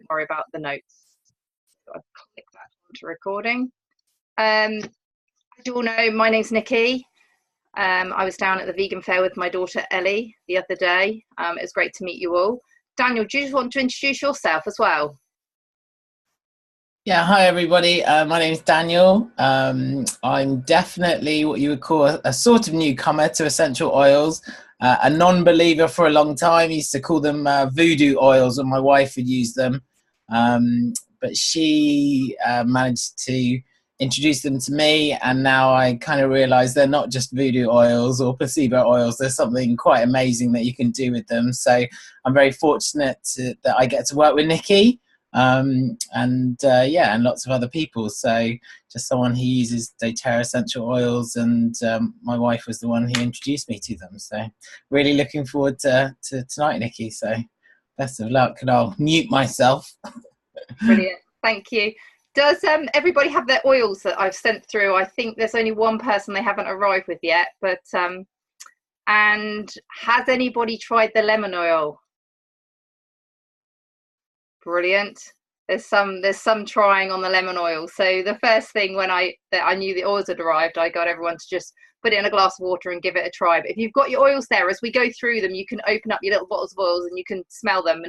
worry about the notes. So I'll click that onto recording. As you all know, my name's Nikki. I was down at the vegan fair with my daughter Ellie the other day. It was great to meet you all. Daniel, do you just want to introduce yourself as well? Yeah, hi everybody. My name is Daniel. I'm definitely what you would call a sort of newcomer to essential oils. A non-believer for a long time. Used to call them voodoo oils when my wife would use them. But she managed to introduce them to me, and now I kind of realize they're not just voodoo oils or placebo oils. There's something quite amazing that you can do with them. So I'm very fortunate that I get to work with Nikki. And lots of other people. So just someone who uses doTERRA essential oils, and my wife was the one who introduced me to them. So really looking forward to tonight, Nikki. So best of luck, and I'll mute myself. Brilliant, thank you. Does everybody have their oils that I've sent through? I think there's only one person they haven't arrived with yet, but and has anybody tried the lemon oil? Brilliant. There's some trying on the lemon oil. So the first thing when I knew the oils had arrived, I got everyone to just put it in a glass of water and give it a try. But if you've got your oils there, as we go through them, you can open up your little bottles of oils and you can smell them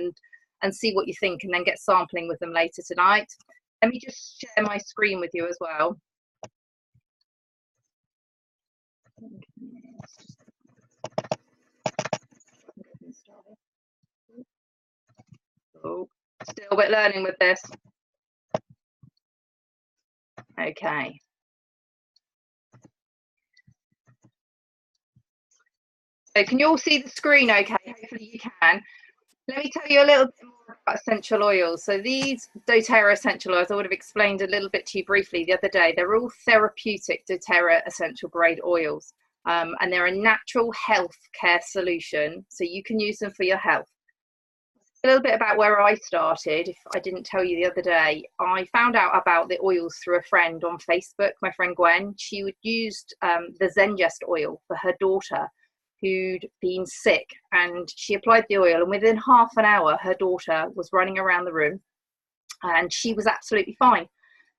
and see what you think, and then get sampling with them later tonight. Let me just share my screen with you as well. Oh, still a bit learning with this. Okay. So can you all see the screen okay? Hopefully you can. Let me tell you a little bit more about essential oils. So these doTERRA essential oils, I would have explained a little bit to you briefly the other day. They're all therapeutic doTERRA essential grade oils. And they're a natural health care solution. So you can use them for your health. A little bit about where I started. If I didn't tell you the other day, I found out about the oils through a friend on Facebook, my friend Gwen. She would used the Zengest oil for her daughter who'd been sick, and she applied the oil, and within half an hour her daughter was running around the room and she was absolutely fine.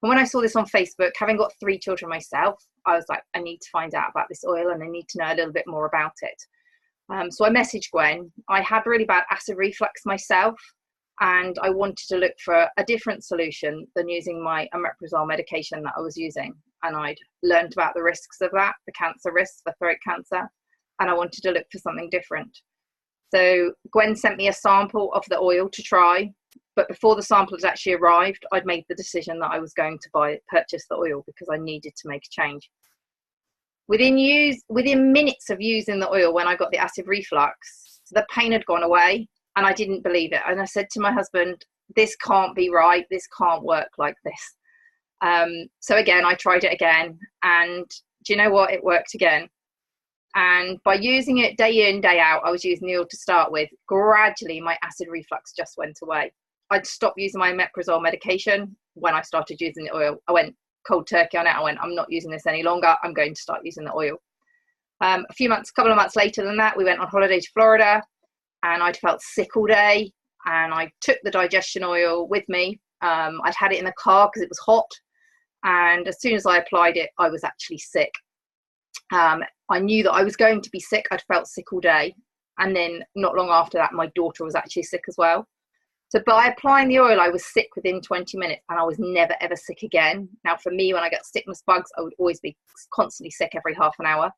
And when I saw this on Facebook, having got 3 children myself, I was like, I need to find out about this oil and I need to know a little bit more about it. So I messaged Gwen. I had really bad acid reflux myself, and I wanted to look for a different solution than using my omeprazole medication that I was using. And I'd learned about the risks of that, the cancer risks for throat cancer, and I wanted to look for something different. So Gwen sent me a sample of the oil to try, but before the sample had actually arrived, I'd made the decision that I was going to purchase the oil because I needed to make a change. Within minutes of using the oil, when I got the acid reflux, the pain had gone away, and I didn't believe it. And I said to my husband, this can't be right. This can't work like this. So again, I tried it again, and do you know what? It worked again. And by using it day in, day out, I was using the oil to start with. Gradually, my acid reflux just went away. I'd stopped using my omeprazole medication when I started using the oil. I went cold turkey on it. I went, I'm not using this any longer. I'm going to start using the oil. A couple of months later than that, we went on holiday to Florida, and I'd felt sick all day, and I took the digestion oil with me. I'd had it in the car because it was hot, and as soon as I applied it, I was actually sick. I knew that I was going to be sick. I'd felt sick all day, and then not long after that, my daughter was actually sick as well. So by applying the oil, I was sick within 20 minutes, and I was never ever sick again. Now for me, when I got sickness bugs, I would always be constantly sick every half an hour.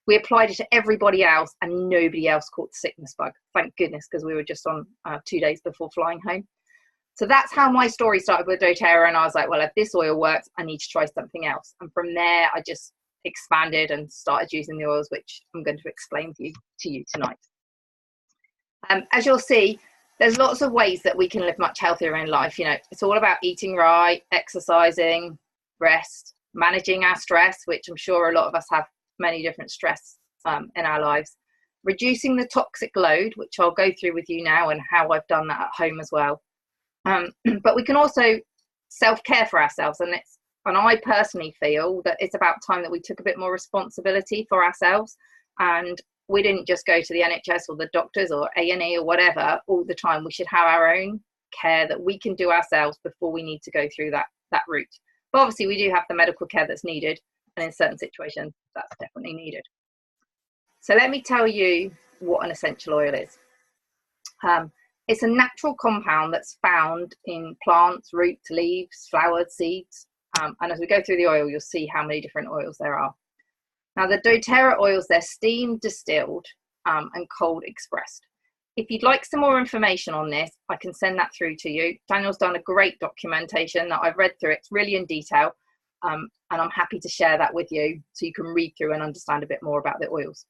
We applied it to everybody else, and nobody else caught the sickness bug. Thank goodness, because we were just on 2 days before flying home. So that's how my story started with doTERRA, and I was like, well, if this oil works, I need to try something else. And from there, I just expanded and started using the oils, which I'm going to explain to you tonight. As you'll see, there's lots of ways that we can live much healthier in life. You know, it's all about eating right, exercising, rest, managing our stress, which I'm sure a lot of us have many different stress in our lives, reducing the toxic load, which I'll go through with you now, and how I've done that at home as well. But we can also self-care for ourselves, and I personally feel that it's about time that we took a bit more responsibility for ourselves, and we didn't just go to the NHS or the doctors or A&E or whatever all the time. We should have our own care that we can do ourselves before we need to go through that route. But obviously we do have the medical care that's needed, and in certain situations that's definitely needed. So let me tell you what an essential oil is. It's a natural compound that's found in plants, roots, leaves, flowers, seeds. And as we go through the oil, you'll see how many different oils there are. Now the doTERRA oils, they're steam distilled and cold expressed. If you'd like some more information on this, I can send that through to you. Daniel's done a great documentation that I've read through. It's really in detail. And I'm happy to share that with you so you can read through and understand a bit more about the oils.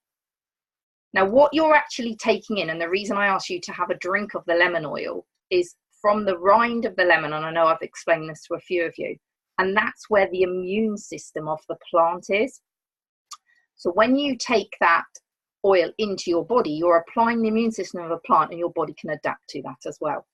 Now, what you're actually taking in, and the reason I asked you to have a drink of the lemon oil, is from the rind of the lemon, and I know I've explained this to a few of you, and that's where the immune system of the plant is. So when you take that oil into your body, you're applying the immune system of a plant, and your body can adapt to that as well.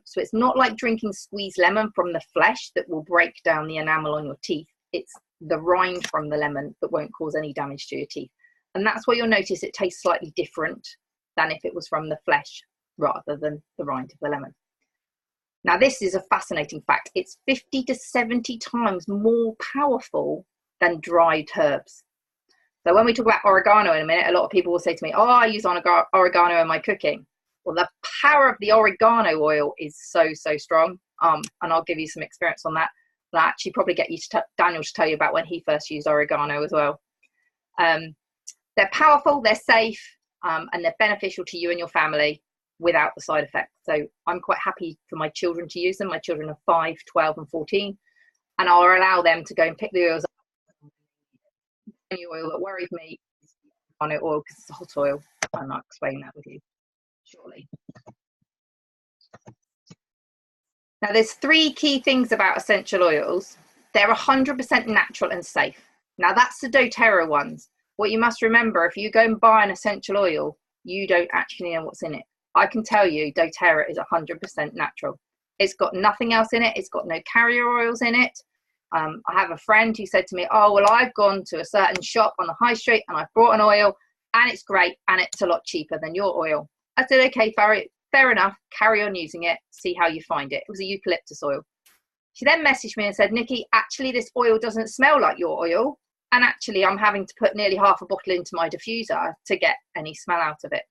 So it's not like drinking squeezed lemon from the flesh that will break down the enamel on your teeth. It's the rind from the lemon that won't cause any damage to your teeth. And that's why you'll notice it tastes slightly different than if it was from the flesh rather than the rind of the lemon. Now, this is a fascinating fact. It's 50 to 70 times more powerful than dried herbs. So when we talk about oregano in a minute, a lot of people will say to me, oh, I use oregano in my cooking. Well, the power of the oregano oil is so, so strong. And I'll give you some experience on that. I'll actually probably get you to Daniel to tell you about when he first used oregano as well. They're powerful, they're safe, and they're beneficial to you and your family without the side effects. So I'm quite happy for my children to use them. My children are 5, 12 and 14, and I'll allow them to go and pick the oils up. Any oil that worries me is oregano oil because it's a hot oil, and I'll explain that with you shortly. Now, there's 3 key things about essential oils. They're 100% natural and safe. Now, that's the doTERRA ones. What you must remember, if you go and buy an essential oil, you don't actually know what's in it. I can tell you doTERRA is 100% natural. It's got nothing else in it. It's got no carrier oils in it. I have a friend who said to me, oh, well, I've gone to a certain shop on the high street and I've bought an oil and it's great and it's a lot cheaper than your oil. I said, okay, fair enough. Carry on using it. See how you find it. It was a eucalyptus oil. She then messaged me and said, Nikki, actually, this oil doesn't smell like your oil. And actually, I'm having to put nearly half a bottle into my diffuser to get any smell out of it.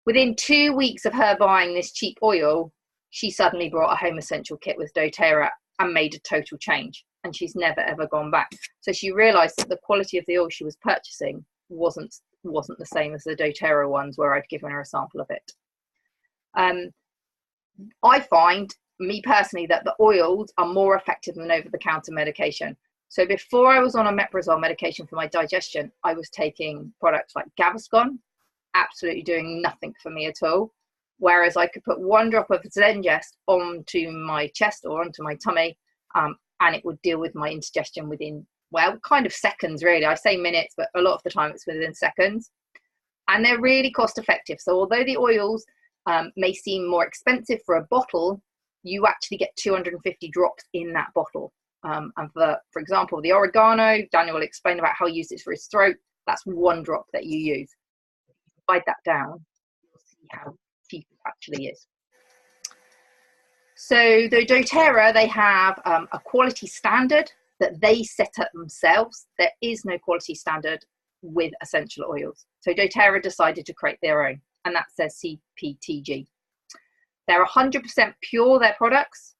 Within 2 weeks of her buying this cheap oil, she suddenly brought a home essential kit with doTERRA and made a total change. And she's never, ever gone back. So she realized that the quality of the oil she was purchasing wasn't the same as the doTERRA ones where I'd given her a sample of it. I find, me personally, that the oils are more effective than over-the-counter medication. So before I was on a omeprazole medication for my digestion, I was taking products like Gaviscon, absolutely doing nothing for me at all. Whereas I could put 1 drop of Zengest onto my chest or onto my tummy, and it would deal with my indigestion within, well, kind of seconds, really. I say minutes, but a lot of the time it's within seconds. And they're really cost effective. So although the oils may seem more expensive for a bottle, you actually get 250 drops in that bottle. And for example, the oregano, Daniel will explain about how he used it for his throat. That's 1 drop that you use. If you divide that down, you'll see how cheap it actually is. So the doTERRA, they have a quality standard that they set up themselves. There is no quality standard with essential oils. So doTERRA decided to create their own, and that says CPTG. They're 100% pure, their products.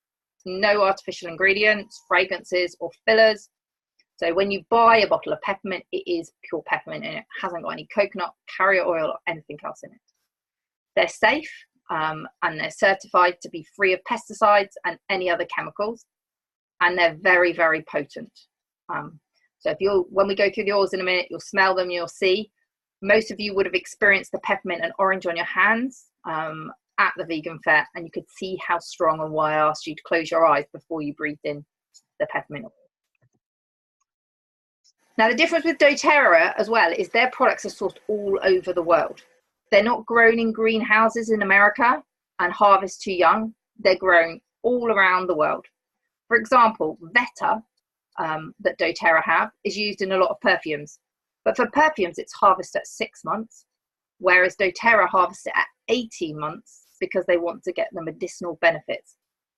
No artificial ingredients, fragrances or fillers. So when you buy a bottle of peppermint, it is pure peppermint and it hasn't got any coconut, carrier oil or anything else in it. They're safe and they're certified to be free of pesticides and any other chemicals. And they're very, very potent. So when we go through the oils in a minute, you'll smell them, you'll see. Most of you would have experienced the peppermint and orange on your hands at the vegan fair, and you could see how strong and why I asked you to close your eyes before you breathed in the peppermint oil. Now, the difference with doTERRA as well is their products are sourced all over the world. They're not grown in greenhouses in America and harvest too young. They're grown all around the world. For example, Veta that doTERRA have is used in a lot of perfumes. But for perfumes, it's harvested at 6 months, whereas doTERRA harvests it at 18 months because they want to get the medicinal benefits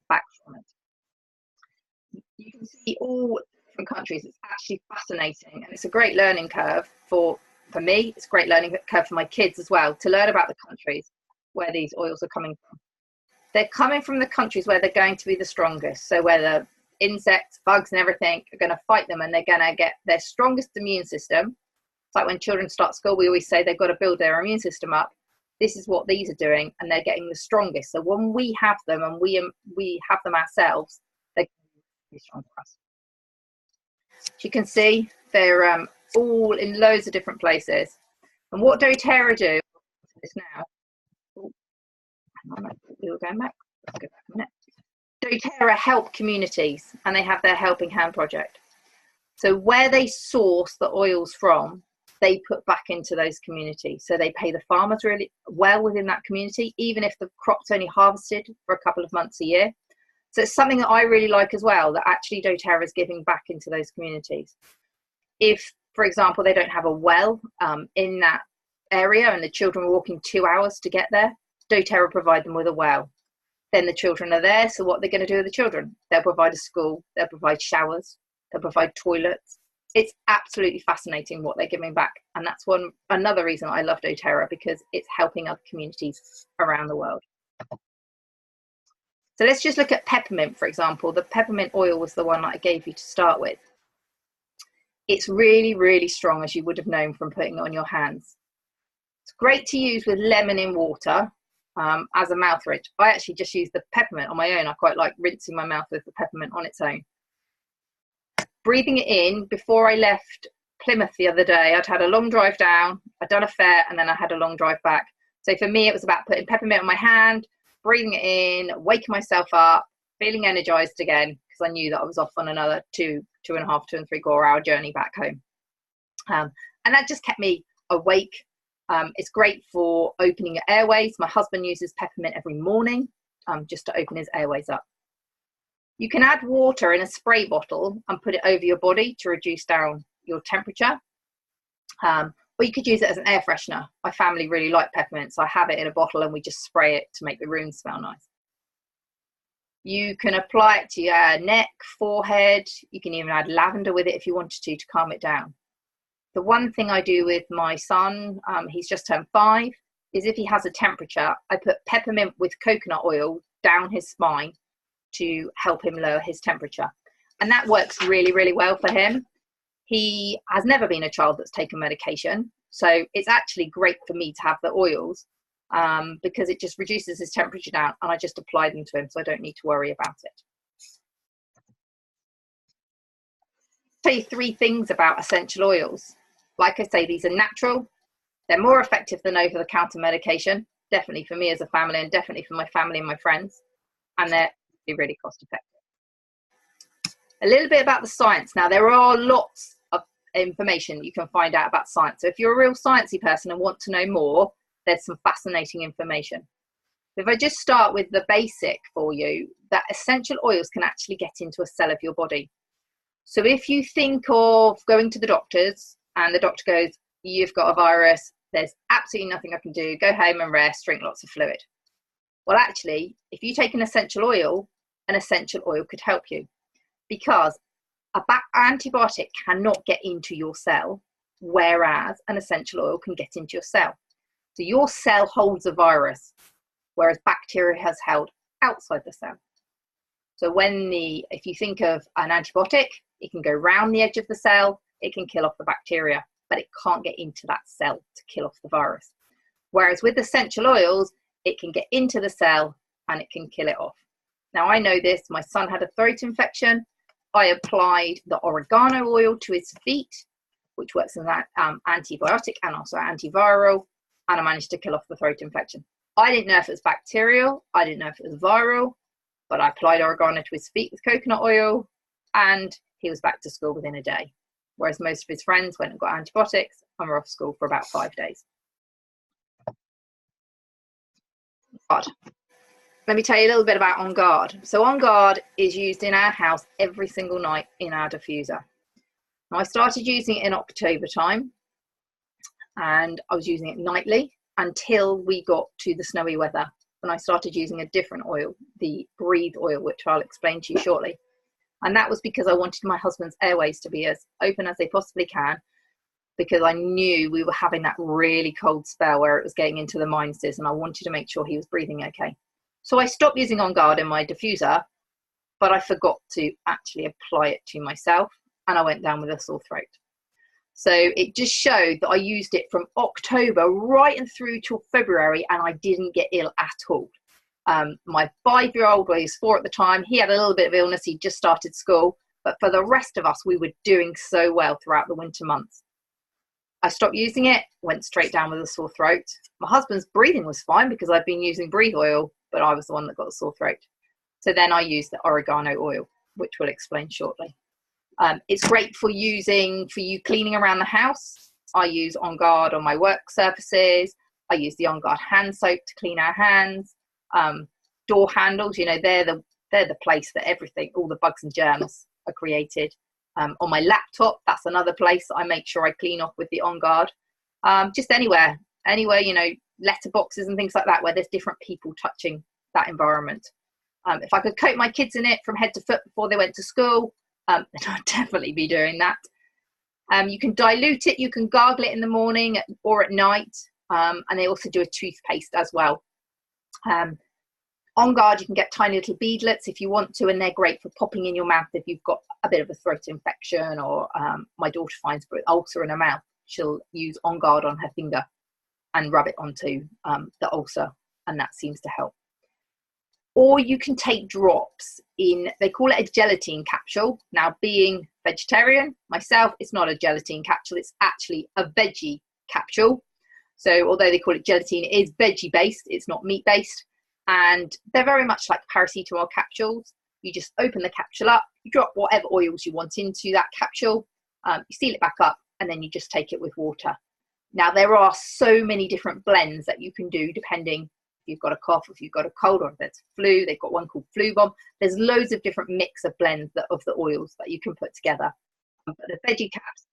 back from it. You can see all different countries. It's actually fascinating, and it's a great learning curve for me. It's a great learning curve for my kids as well, to learn about the countries where these oils are coming from. They're coming from the countries where they're going to be the strongest. So where the insects, bugs and everything are going to fight them, and they're going to get their strongest immune system. It's like when children start school, we always say they've got to build their immune system up. This is what these are doing, and they're getting the strongest. So when we have them and we have them ourselves, they're going to be strong for us. As you can see, they're all in loads of different places. And what doTERRA do is now, we were going back. Let's go back a minute. doTERRA help communities, and they have their Helping Hand project. So where they source the oils from, they put back into those communities. So they pay the farmers really well within that community, even if the crop's only harvested for a couple of months a year. So it's something that I really like as well, that actually doTERRA is giving back into those communities. If, for example, they don't have a well in that area and the children are walking 2 hours to get there, doTERRA provide them with a well. Then the children are there, so what are they going to do with the children? They'll provide a school, they'll provide showers, they'll provide toilets. It's absolutely fascinating what they're giving back, and that's another reason I love doTERRA, because it's helping other communities around the world. So let's just look at peppermint, for example. The peppermint oil was the one that I gave you to start with. It's really, really strong, as you would have known from putting it on your hands. It's great to use with lemon in water as a mouth rinse. I actually just use the peppermint on my own. I quite like rinsing my mouth with the peppermint on its own. Breathing it in, before I left Plymouth the other day, I'd had a long drive down, I'd done a fair, and then I had a long drive back. So for me, it was about putting peppermint on my hand, breathing it in, waking myself up, feeling energized again, because I knew that I was off on another 2.5 hour journey back home. And that just kept me awake. It's great for opening your airways. My husband uses peppermint every morning just to open his airways up. You can add water in a spray bottle and put it over your body to reduce down your temperature. Or you could use it as an air freshener. My family really like peppermint, so I have it in a bottle and we just spray it to make the room smell nice. You can apply it to your neck, forehead. You can even add lavender with it if you wanted to calm it down. The one thing I do with my son, he's just turned 5, is if he has a temperature, I put peppermint with coconut oil down his spine to help him lower his temperature. And that works really, really well for him. He has never been a child that's taken medication. So it's actually great for me to have the oils because it just reduces his temperature down, and I just apply them to him so I don't need to worry about it. I'll tell you 3 things about essential oils. Like I say, these are natural. They're more effective than over-the-counter medication, definitely for me as a family and definitely for my family and my friends. And they're really cost effective. A little bit about the science. Now, there are lots of information you can find out about science. So if you're a real sciencey person and want to know more, there's some fascinating information. If I just start with the basic for you, that essential oils can actually get into a cell of your body. So if you think of going to the doctors and the doctor goes, you've got a virus, there's absolutely nothing I can do, go home and rest, drink lots of fluid. Well, actually, if you take an essential oil could help you, because an antibiotic cannot get into your cell, whereas an essential oil can get into your cell. So your cell holds a virus, whereas bacteria has held outside the cell. So if you think of an antibiotic, it can go round the edge of the cell, it can kill off the bacteria, but it can't get into that cell to kill off the virus. Whereas with essential oils, it can get into the cell and it can kill it off. Now, I know this, my son had a throat infection. I applied the oregano oil to his feet, which works as an antibiotic and also antiviral, and I managed to kill off the throat infection. I didn't know if it was bacterial, I didn't know if it was viral, but I applied oregano to his feet with coconut oil and he was back to school within a day. Whereas most of his friends went and got antibiotics and were off school for about 5 days. GUARD. Let me tell you a little bit about On Guard. So On Guard is used in our house every single night in our diffuser. Now, I started using it in October time and I was using it nightly until we got to the snowy weather. and I started using a different oil, the Breathe oil, which I'll explain to you shortly. And that was because I wanted my husband's airways to be as open as they possibly can, because I knew we were having that really cold spell where it was getting into the minuses, and I wanted to make sure he was breathing okay. So I stopped using On Guard in my diffuser, but I forgot to actually apply it to myself, and I went down with a sore throat. So it just showed that I used it from October right and through till February, and I didn't get ill at all. My 5-year-old, well, he was 4 at the time, he had a little bit of illness, he just started school, but for the rest of us, we were doing so well throughout the winter months. I stopped using it, went straight down with a sore throat. My husband's breathing was fine because I'd been using Breathe oil, but I was the one that got a sore throat. So then I used the oregano oil, which we'll explain shortly. It's great for you cleaning around the house. I use On Guard on my work surfaces. I use the On Guard hand soap to clean our hands. Door handles, you know, they're the place that everything, all the bugs and germs are created. On my laptop, that's another place that I make sure I clean off with the On Guard. Just anywhere, you know, letterboxes and things like that, where there's different people touching that environment. If I could coat my kids in it from head to foot before they went to school, then I'd definitely be doing that. You can dilute it, you can gargle it in the morning or at night, and they also do a toothpaste as well. On Guard, you can get tiny little beadlets if you want to, and they're great for popping in your mouth if you've got a bit of a throat infection, or my daughter finds an ulcer in her mouth. She'll use On Guard on her finger and rub it onto the ulcer, and that seems to help. Or you can take drops in, they call it a gelatin capsule. Now, being vegetarian myself, it's not a gelatin capsule, it's actually a veggie capsule. So although they call it gelatin, it is veggie based, it's not meat based. And they're very much like paracetamol capsules. You just open the capsule up, you drop whatever oils you want into that capsule, you seal it back up, and then you just take it with water. Now, there are so many different blends that you can do depending if you've got a cough, if you've got a cold, or if there's flu. They've got one called Flu Bomb. There's loads of different mix of blends of the oils that you can put together. But the veggie caps,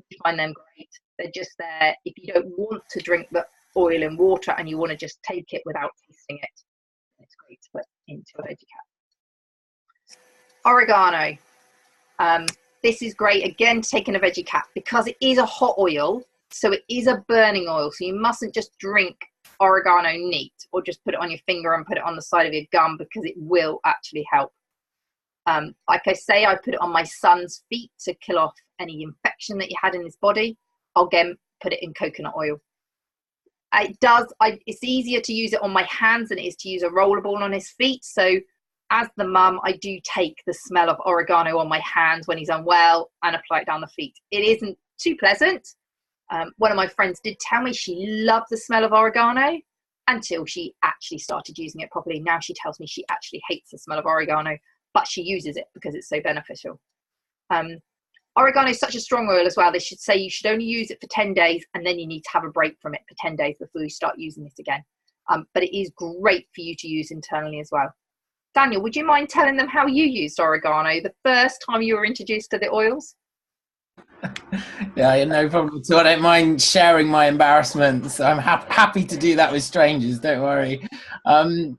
you find them great. They're just there if you don't want to drink the oil and water and you want to just take it without tasting it. It's great to put into a veggie cap. Oregano. This is great, again, to take in a veggie cap because it is a hot oil, so it is a burning oil. So you mustn't just drink oregano neat or just put it on your finger and put it on the side of your gum, because it will actually help. Like I say, I put it on my son's feet to kill off any infection that he had in his body. I'll again put it in coconut oil. It's easier to use it on my hands than it is to use a rollerball on his feet. So as the mum, I do take the smell of oregano on my hands when he's unwell and apply it down the feet. It isn't too pleasant. One of my friends did tell me she loved the smell of oregano until she actually started using it properly. Now she tells me she actually hates the smell of oregano, but she uses it because it's so beneficial. Oregano is such a strong oil as well. They should say you should only use it for 10 days and then you need to have a break from it for 10 days before you start using it again. But it is great for you to use internally as well. Daniel, would you mind telling them how you used oregano the first time you were introduced to the oils? Yeah, no problem at all. I don't mind sharing my embarrassments. I'm happy to do that with strangers, don't worry. I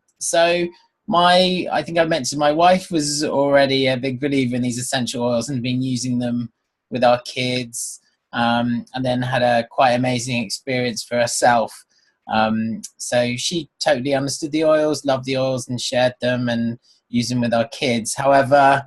think I mentioned my wife was already a big believer in these essential oils and been using them with our kids, and then had a quite amazing experience for herself. So she totally understood the oils, loved the oils, and shared them and used them with our kids. However,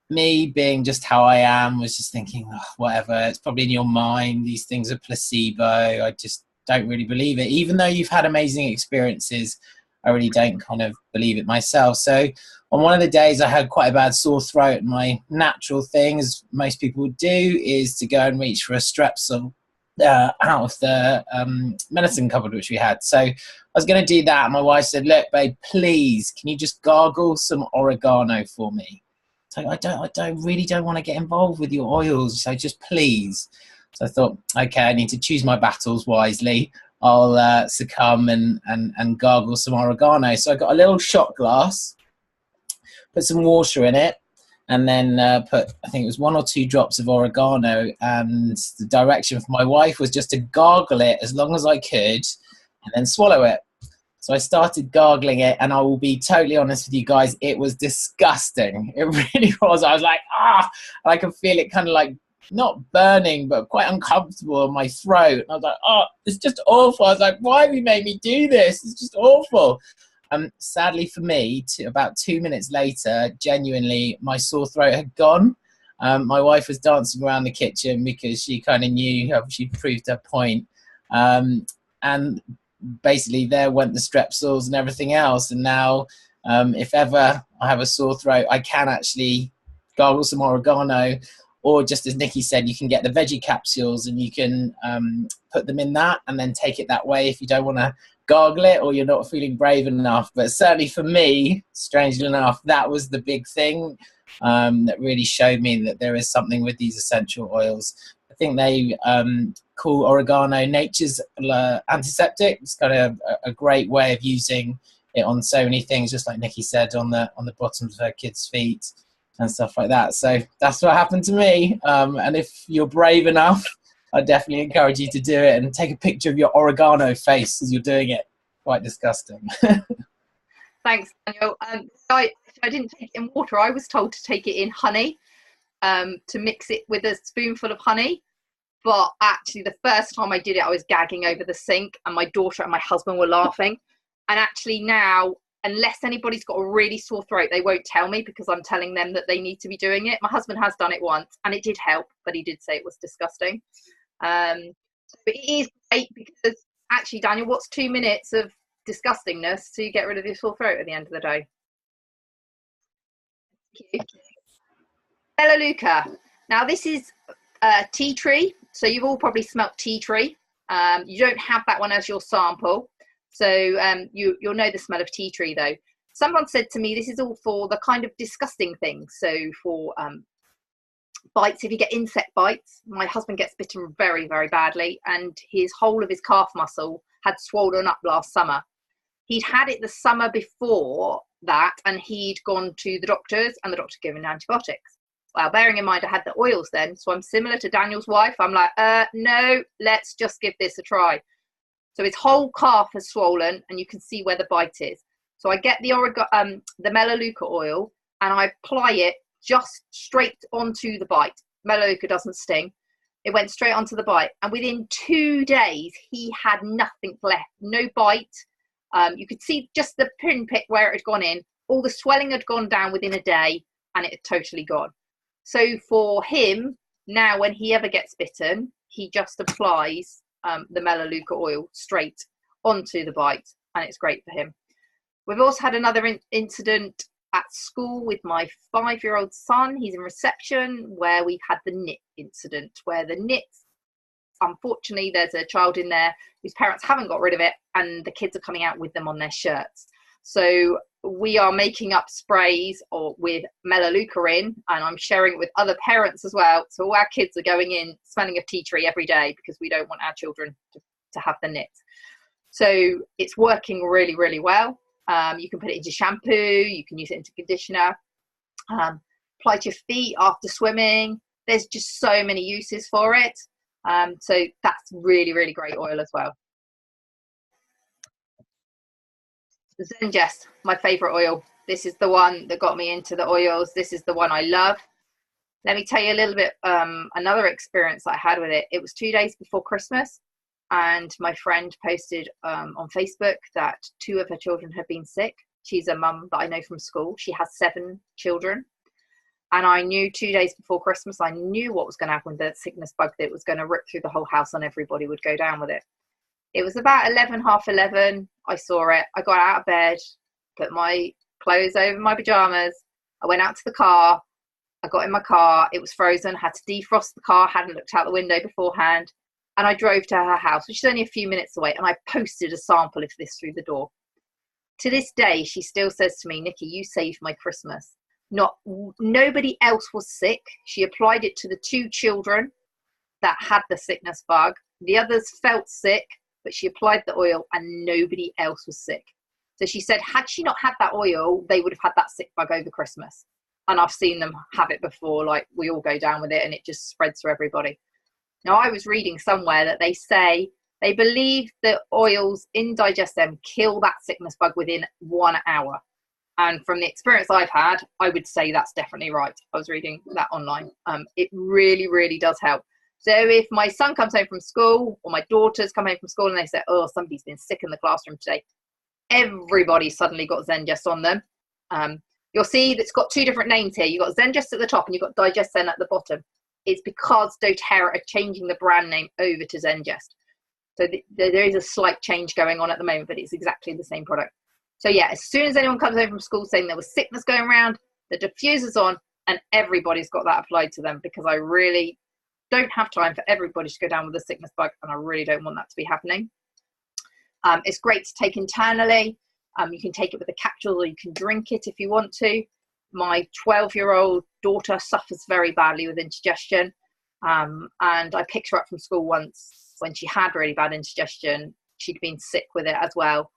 me being just how I am was just thinking, oh, whatever, it's probably in your mind, these things are placebo. I just don't really believe it. Even though you've had amazing experiences, I really don't kind of believe it myself. So on one of the days I had quite a bad sore throat, and my natural thing, as most people would do, is to go and reach for a Strepsil out of the medicine cupboard which we had. So I was going to do that, and my wife said, look babe, please, can you just gargle some oregano for me? So I really don't want to get involved with your oils, so just please. So I thought, okay, I need to choose my battles wisely. I'll succumb and gargle some oregano. So I got a little shot glass, put some water in it, and then put, I think it was 1 or 2 drops of oregano, and the direction for my wife was just to gargle it as long as I could and then swallow it. So I started gargling it, and I will be totally honest with you guys, it was disgusting. It really was. I was like, ah, and I could feel it kind of like not burning, but quite uncomfortable in my throat. And I was like, oh, it's just awful. I was like, why have you made me do this? It's just awful. Sadly for me, about 2 minutes later, genuinely, my sore throat had gone. My wife was dancing around the kitchen because she kind of knew, she proved her point. And basically there went the strepsils and everything else. And now if ever I have a sore throat, I can actually gargle some oregano, or just as Nicky said, you can get the veggie capsules and you can put them in that and then take it that way if you don't want to gargle it or you're not feeling brave enough. But certainly for me, strangely enough, that was the big thing that really showed me that there is something with these essential oils. I think they call oregano nature's antiseptic. It's kind of a great way of using it on so many things, just like Nicky said, on the bottoms of her kids' feet and stuff like that. So that's what happened to me. And if you're brave enough, I definitely encourage you to do it and take a picture of your oregano face as you're doing it. Quite disgusting. Thanks, Daniel. I didn't take it in water. I was told to take it in honey, to mix it with a spoonful of honey. But actually, the first time I did it, I was gagging over the sink, and my daughter and my husband were laughing. And actually now, unless anybody's got a really sore throat, they won't tell me because I'm telling them that they need to be doing it. My husband has done it once, and it did help, but he did say it was disgusting. So it is great because actually, Daniel, what's 2 minutes of disgustingness to get rid of your sore throat at the end of the day? Melaleuca. Now this is tea tree, so you've all probably smelt tea tree. You don't have that one as your sample, so you'll know the smell of tea tree though. Someone said to me this is all for the kind of disgusting things, so for bites. If you get insect bites, my husband gets bitten very, very badly, and his whole of his calf muscle had swollen up last summer. He'd had it the summer before that, and he'd gone to the doctors, and the doctor gave him antibiotics. Well, bearing in mind I had the oils then, so I'm similar to Daniel's wife. I'm like, no, let's just give this a try. So his whole calf has swollen, and you can see where the bite is. So I get the Melaleuca oil, and I apply it just straight onto the bite. Melaleuca doesn't sting. It went straight onto the bite, and within 2 days he had nothing left, no bite. You could see just the pinprick where it had gone in. All the swelling had gone down within a day, and it had totally gone. So for him, now when he ever gets bitten, he just applies the Melaleuca oil straight onto the bite, and it's great for him. We've also had another incident at school with my 5-year-old son. He's in reception, where we've had the knit incident, where the knits, unfortunately, there's a child in there whose parents haven't got rid of it, and the kids are coming out with them on their shirts. So we are making up sprays with Melaleuca in, and I'm sharing it with other parents as well. So all our kids are going in smelling of tea tree every day because we don't want our children to have the knit. So it's working really, really well. You can put it into shampoo, you can use it into conditioner, apply to your feet after swimming. There's just so many uses for it. So that's really, really great oil as well. Zengest, my favorite oil. This is the one that got me into the oils. This is the one I love. Let me tell you a little bit, another experience I had with it. It was 2 days before Christmas, and my friend posted on Facebook that 2 of her children had been sick. She's a mum that I know from school. She has 7 children. And I knew 2 days before Christmas, I knew what was going to happen with the sickness bug, that it was going to rip through the whole house and everybody would go down with it. It was about 11, half 11. I saw it. I got out of bed, put my clothes over my pajamas. I went out to the car. I got in my car. It was frozen. Had to defrost the car. Hadn't looked out the window beforehand. And I drove to her house, which is only a few minutes away. And I posted a sample of this through the door. To this day, she still says to me, Nicky, you saved my Christmas. Nobody else was sick. She applied it to the 2 children that had the sickness bug. The others felt sick, but she applied the oil and nobody else was sick. So she said, had she not had that oil, they would have had that sick bug over Christmas. And I've seen them have it before, like we all go down with it and it just spreads to everybody. Now, I was reading somewhere that they say They believe the oils in Digestem kill that sickness bug within 1 hour. And from the experience I've had, I would say that's definitely right. I was reading that online. It really, really does help. So if my son comes home from school, or my daughters come home from school and they say, oh, somebody's been sick in the classroom today, everybody suddenly got Zengest on them. You'll see that it's got two different names here. You've got Zengest at the top and you've got Digestem at the bottom. It's because doTERRA are changing the brand name over to Zengest. So there is a slight change going on at the moment, but it's exactly the same product. So yeah, as soon as anyone comes home from school saying there was sickness going around, the diffuser's on and everybody's got that applied to them, because I really don't have time for everybody to go down with a sickness bug, and I really don't want that to be happening. It's great to take internally. You can take it with a capsule, or you can drink it if you want to. My 12-year-old daughter suffers very badly with indigestion, and I picked her up from school once when she had really bad indigestion. She'd been sick with it as well,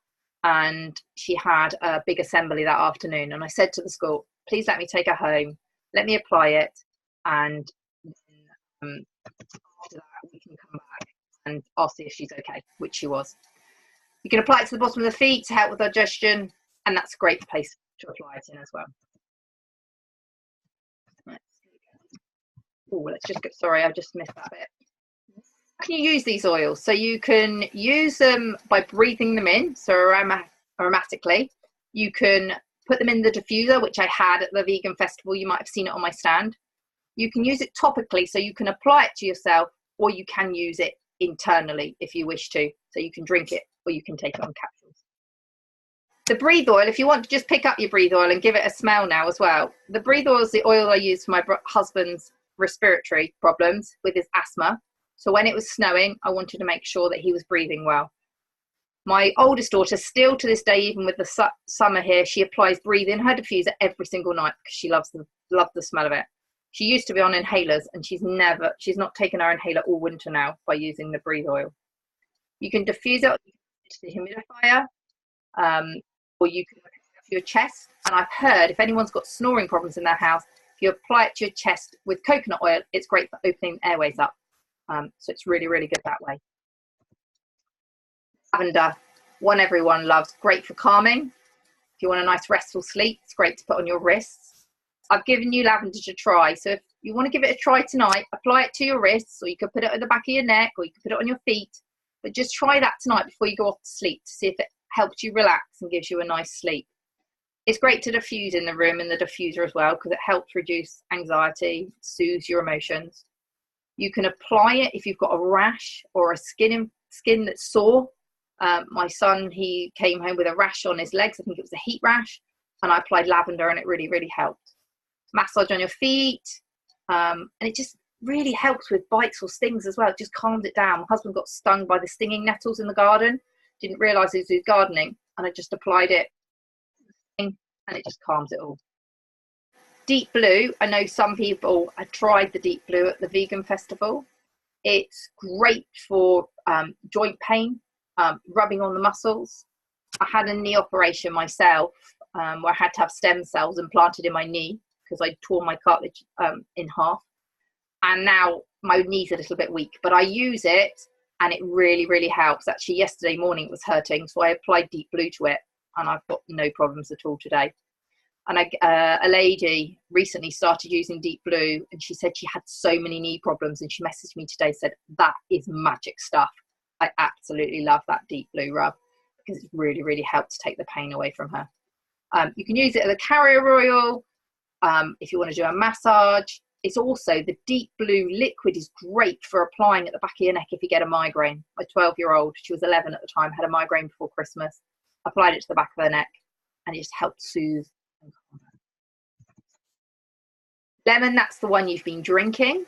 and she had a big assembly that afternoon, and I said to the school, please let me take her home, let me apply it, and after that we can come back and I'll see if she's okay, which she was. You can apply it to the bottom of the feet to help with digestion, and that's a great place to apply it in as well. Oh, let's just get, sorry, I just missed that bit. How can you use these oils? So you can use them by breathing them in, so aromatically. You can put them in the diffuser, which I had at the vegan festival. You might have seen it on my stand. You can use it topically, so you can apply it to yourself, or you can use it internally if you wish to. So you can drink it, or you can take it on capsules. The breathe oil, if you want to just pick up your breathe oil and give it a smell now as well. The breathe oil is the oil I use for my husband's respiratory problems with his asthma. So when it was snowing, I wanted to make sure that he was breathing well. My oldest daughter, still to this day, even with the summer here, she applies breathe in her diffuser every single night because she loves the smell of it. She used to be on inhalers, and she's not taken her inhaler all winter now by using the breathe oil. You can diffuse it to the humidifier, or you can apply it to your chest. And I've heard if anyone's got snoring problems in their house, if you apply it to your chest with coconut oil, it's great for opening airways up. So it's really, really good that way. Lavender, one everyone loves, great for calming. If you want a nice restful sleep, it's great to put on your wrists. I've given you lavender to try, so if you want to give it a try tonight, apply it to your wrists, or you could put it at the back of your neck, or you could put it on your feet, but just try that tonight before you go off to sleep to see if it helps you relax and gives you a nice sleep. It's great to diffuse in the room in the diffuser as well, because it helps reduce anxiety, soothes your emotions. You can apply it if you've got a rash or a skin that's sore. My son, he came home with a rash on his legs. I think it was a heat rash, and I applied lavender, and it really, really helped. Massage on your feet, and it just really helps with bites or stings as well. It just calms it down. My husband got stung by the stinging nettles in the garden, didn't realise he was gardening, and I just applied it, and it just calms it all. Deep Blue, I know some people had tried the Deep Blue at the vegan festival. It's great for joint pain, rubbing on the muscles. I had a knee operation myself, where I had to have stem cells implanted in my knee because I tore my cartilage in half, and now my knee's a little bit weak, but I use it and it really, really helps. Actually, yesterday morning it was hurting, so I applied Deep Blue to it, and I've got no problems at all today. And a lady recently started using Deep Blue, and she said she had so many knee problems, and she messaged me today, said that is magic stuff. I absolutely love that Deep Blue rub because it really, really helps take the pain away from her. You can use it as a carrier oil if you want to do a massage. It's also, the Deep Blue liquid is great for applying at the back of your neck if you get a migraine. My 12-year-old, she was 11 at the time, had a migraine before Christmas, applied it to the back of her neck, and it just helped soothe. Lemon, that's the one you've been drinking.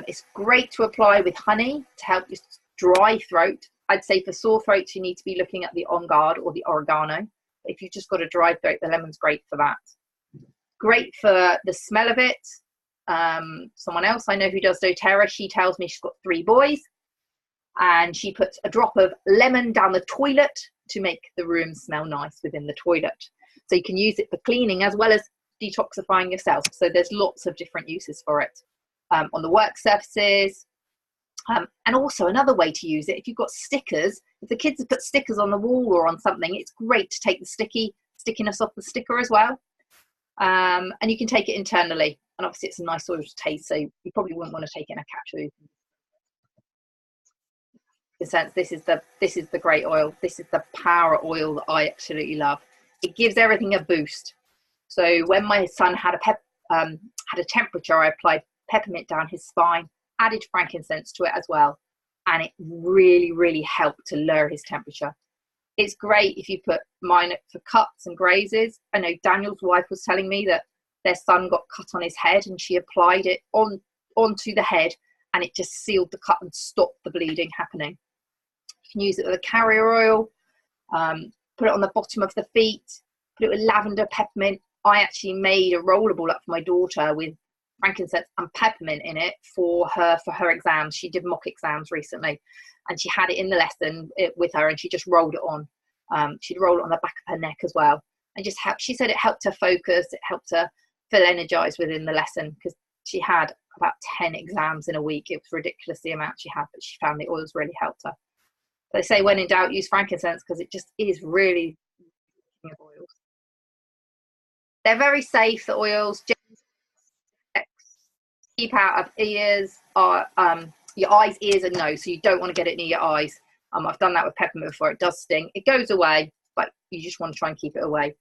It's great to apply with honey to help your dry throat. I'd say for sore throats, you need to be looking at the On Guard or the Oregano. If you've just got a dry throat, the lemon's great for that. Great for the smell of it. Someone else I know who does doTERRA, she tells me she's got 3 boys, and she puts a drop of lemon down the toilet to make the room smell nice within the toilet. So you can use it for cleaning as well as detoxifying yourself. So there's lots of different uses for it. On the work surfaces, And also another way to use it, if you've got stickers, if the kids have put stickers on the wall or on something, it's great to take the stickiness off the sticker as well. And you can take it internally, and obviously it's a nice oil to taste, so you probably wouldn't want to take it in a capsule. In a sense, this is the great oil. This is the power oil that I absolutely love. It gives everything a boost. So when my son had a temperature, I applied peppermint down his spine, added frankincense to it as well, and it really, really helped to lower his temperature. It's great if you put mine for cuts and grazes. I know Daniel's wife was telling me that their son got cut on his head, and she applied it onto the head, and it just sealed the cut and stopped the bleeding happening. You can use it with a carrier oil, put it on the bottom of the feet, put it with lavender, peppermint. I actually made a rollable up for my daughter with frankincense and peppermint in it for her exams. She did mock exams recently, and she had it in the lesson with her, and she just rolled it on. She'd roll it on the back of her neck as well, and just she said it helped her focus. It helped her feel energized within the lesson, because she had about 10 exams in a week. It was ridiculous the amount she had, but she found the oils really helped her. They say when in doubt, use frankincense, because it just is really of oils. They're very safe, the oils. Keep out of ears, or your eyes, ears, and nose. So you don't want to get it near your eyes. I've done that with peppermint before. It does sting. It goes away, but you just want to try and keep it away.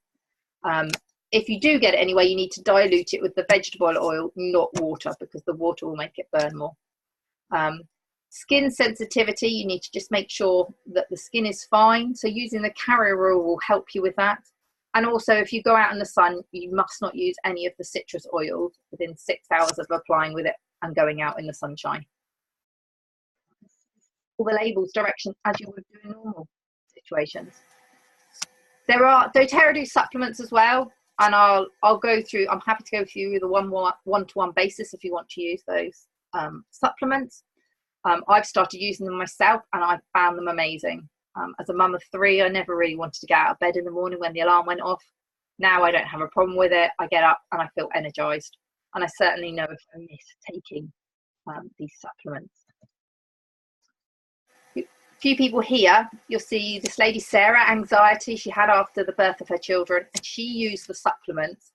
If you do get it anyway, you need to dilute it with the vegetable oil, not water, because the water will make it burn more. Skin sensitivity, you need to just make sure that the skin is fine. So using the carrier oil will help you with that. And also, if you go out in the sun, you must not use any of the citrus oils within 6 hours of applying with it and going out in the sunshine. All the labels, directions, as you would do in normal situations. There are doTERRA do supplements as well, and I'll go through. I'm happy to go through the one-to-one basis if you want to use those supplements. I've started using them myself, and I've found them amazing. As a mum of 3, I never really wanted to get out of bed in the morning when the alarm went off. Now I don't have a problem with it. I get up and I feel energized, and I certainly know if I miss taking these supplements. A few people here, you'll see this lady Sarah, anxiety she had after the birth of her children, and she used the supplements,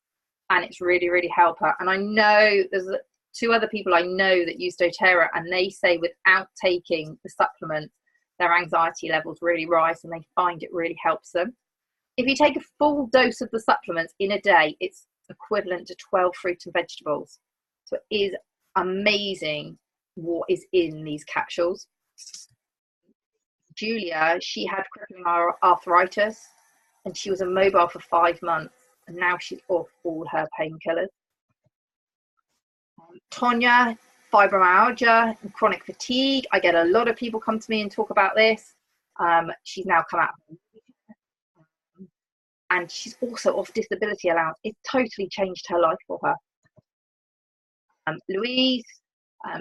and it's really, really helped her. And I know there's 2 other people I know that use doTERRA, and they say without taking the supplements, their anxiety levels really rise, and they find it really helps them. If you take a full dose of the supplements in a day, it's equivalent to 12 fruits and vegetables. So it is amazing what is in these capsules. Julia, she had crippling arthritis, and she was immobile for 5 months, and now she's off all her painkillers. Tonya, fibromyalgia and chronic fatigue. I get a lot of people come to me and talk about this. She's now come out, and she's also off disability allowance. It totally changed her life for her. Louise, a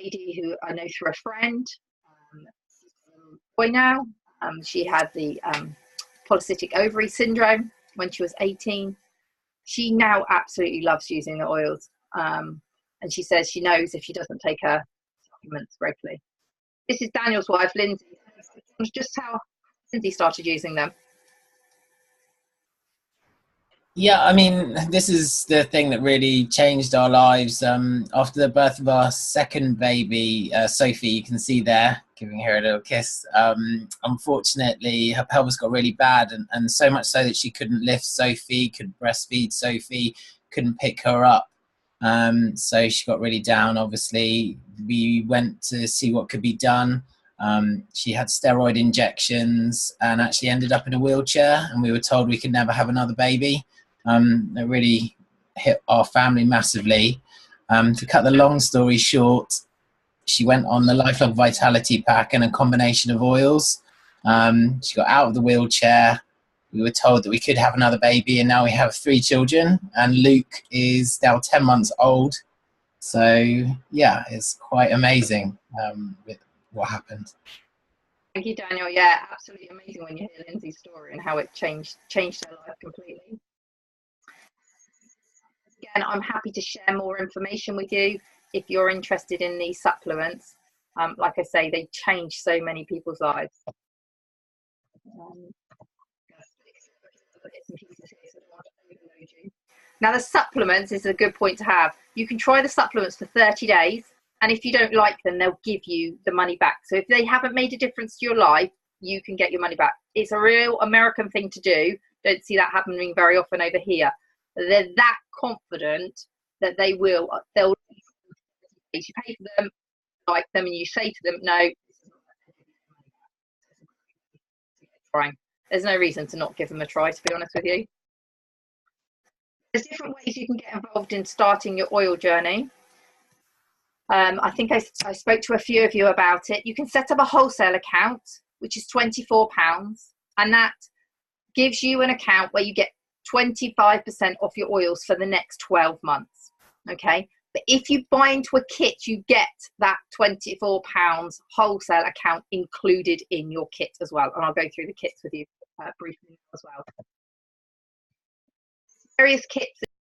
lady who I know through a friend, boy now. She had the polycystic ovary syndrome when she was 18. She now absolutely loves using the oils. And she says she knows if she doesn't take her supplements regularly. This is Daniel's wife, Lindsay. It's just how Lindsay started using them. Yeah, I mean, this is the thing that really changed our lives. After the birth of our second baby, Sophie, you can see there, giving her a little kiss. Unfortunately, her pelvis got really bad, and so much so that she couldn't lift Sophie, couldn't breastfeed Sophie, couldn't pick her up. So she got really down. Obviously, we went to see what could be done. She had steroid injections and actually ended up in a wheelchair, and we were told we could never have another baby. It really hit our family massively. To cut the long story short, she went on the Lifelong Vitality Pack and a combination of oils. She got out of the wheelchair. We were told that we could have another baby, and now we have 3 children, and Luke is now 10 months old. So yeah, it's quite amazing with what happened. Thank you, Daniel. Yeah, absolutely amazing when you hear Lindsay's story and how it changed her life completely. Again, I'm happy to share more information with you. if you're interested in these supplements. Like I say, they change so many people's lives. Now the supplements is a good point to have. You can try the supplements for 30 days, and if you don't like them, they'll give you the money back. So if they haven't made a difference to your life, you can get your money back. It's a real American thing to do. Don't see that happening very often over here. They're that confident that they'll you pay for them, like them, and you say to them, no, there's no reason to not give them a try, to be honest with you. There's different ways you can get involved in starting your oil journey. I think I spoke to a few of you about it. You can set up a wholesale account, which is £24, and that gives you an account where you get 25% off your oils for the next 12 months. Okay, but if you buy into a kit, you get that £24 wholesale account included in your kit as well. And I'll go through the kits with you briefly as well. Various kits